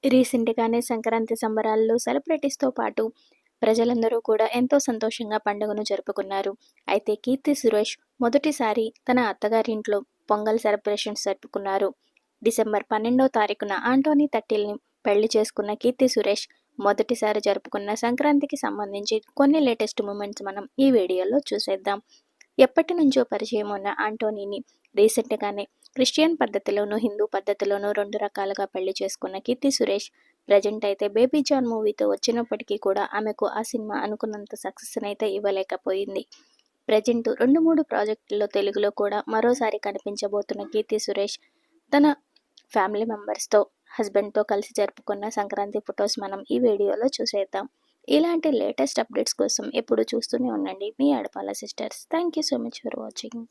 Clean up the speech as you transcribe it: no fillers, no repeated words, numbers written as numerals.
రీసెంట్‌గానే సంక్రాంతి సంబరాల్లో సెలబ్రిటీస్‌తో పాటు ప్రజలందరూ కూడా ఎంతో సంతోషంగా పండుగను జరుపుకున్నారు. అయితే 'కీర్తి సురేష్' మొదటిసారి తన అత్తగారింట్లో పొంగల్ సెలబ్రేషన్స్ జరుపుకున్నారు. డిసెంబర్ 12వ తారీఖున ఆంటోనీ తట్టిల్‌ని పెళ్లి చేసుకున్న 'కీర్తి సురేష్' మొదటిసారి జరుపుకున్న సంక్రాంతికి సంబంధించి కొన్ని లేటెస్ట్ మూమెంట్స్ మనం ఈ వీడియోలో చూసేద్దాం. ఎప్పటినుంచో పరిచయం ఉన్న ఆంటోనీని రీసెంట్‌గానే క్రిస్టియన్ పద్ధతిలోనూ, హిందూ పద్ధతిలోనూ 2 రకాలుగా పెళ్లి చేసుకున్న 'కీర్తి సురేష్' ప్రెజెంట్ అయితే 'బేబీ జాన్' మూవీతో వచ్చినప్పటికీ కూడా ఆమెకు ఆ సినిమా అనుకున్నంత సక్సెస్‌నైతే ఇవ్వలేకపోయింది. ప్రెజెంట్ 2, 3 ప్రాజెక్టుల్లో తెలుగులో కూడా మరోసారి కనిపించబోతున్న 'కీర్తి సురేష్' తన ఫ్యామిలీ మెంబర్స్‌తో, హస్బెండ్‌తో కలిసి జరుపుకున్న సంక్రాంతి ఫొటోస్ మనం ఈ వీడియోలో చూసేద్దాం. ఇలాంటి లేటెస్ట్ అప్డేట్స్ కోసం ఎప్పుడు చూస్తూనే ఉండండి మీ Adapala sisters. Thank you so much for watching.